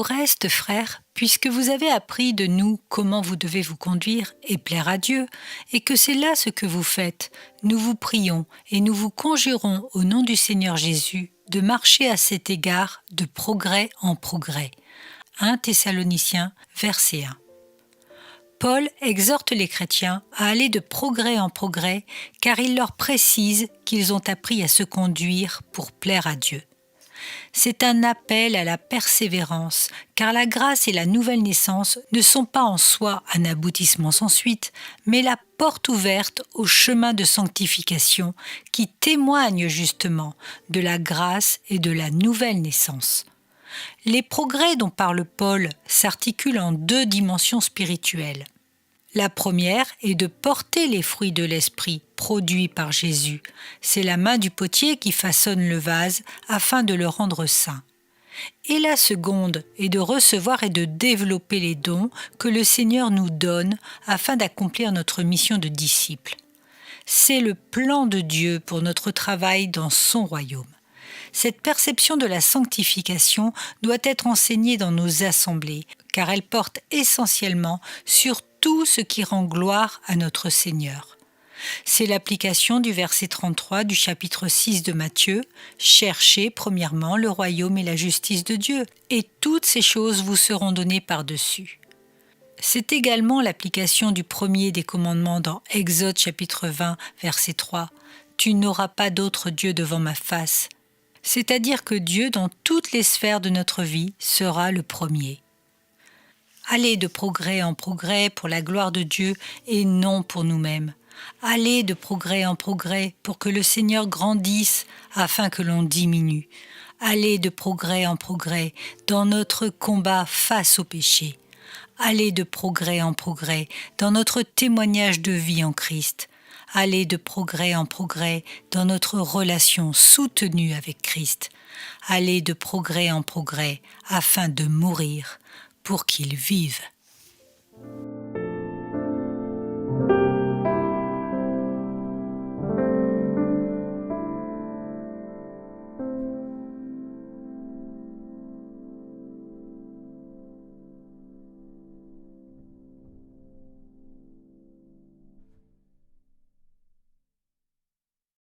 reste, frères, puisque vous avez appris de nous comment vous devez vous conduire et plaire à Dieu, et que c'est là ce que vous faites, nous vous prions et nous vous conjurons au nom du Seigneur Jésus de marcher à cet égard de progrès en progrès. 1 Thessaloniciens, verset 1. Paul exhorte les chrétiens à aller de progrès en progrès car il leur précise qu'ils ont appris à se conduire pour plaire à Dieu. C'est un appel à la persévérance, car la grâce et la nouvelle naissance ne sont pas en soi un aboutissement sans suite, mais la porte ouverte au chemin de sanctification qui témoigne justement de la grâce et de la nouvelle naissance. Les progrès dont parle Paul s'articulent en deux dimensions spirituelles. La première est de porter les fruits de l'esprit produits par Jésus. C'est la main du potier qui façonne le vase afin de le rendre saint. Et la seconde est de recevoir et de développer les dons que le Seigneur nous donne afin d'accomplir notre mission de disciple. C'est le plan de Dieu pour notre travail dans son royaume. Cette perception de la sanctification doit être enseignée dans nos assemblées, car elle porte essentiellement sur tout ce qui rend gloire à notre Seigneur. C'est l'application du verset 33 du chapitre 6 de Matthieu. « Cherchez premièrement le royaume et la justice de Dieu, et toutes ces choses vous seront données par-dessus. » C'est également l'application du premier des commandements dans Exode chapitre 20, verset 3. « Tu n'auras pas d'autre Dieu devant ma face. » C'est-à-dire que Dieu, dans toutes les sphères de notre vie, sera le premier. Aller de progrès en progrès pour la gloire de Dieu et non pour nous-mêmes. Aller de progrès en progrès pour que le Seigneur grandisse afin que l'on diminue. Aller de progrès en progrès dans notre combat face au péché. Aller de progrès en progrès dans notre témoignage de vie en Christ. Aller de progrès en progrès dans notre relation soutenue avec Christ. Aller de progrès en progrès afin de mourir pour qu'il vive.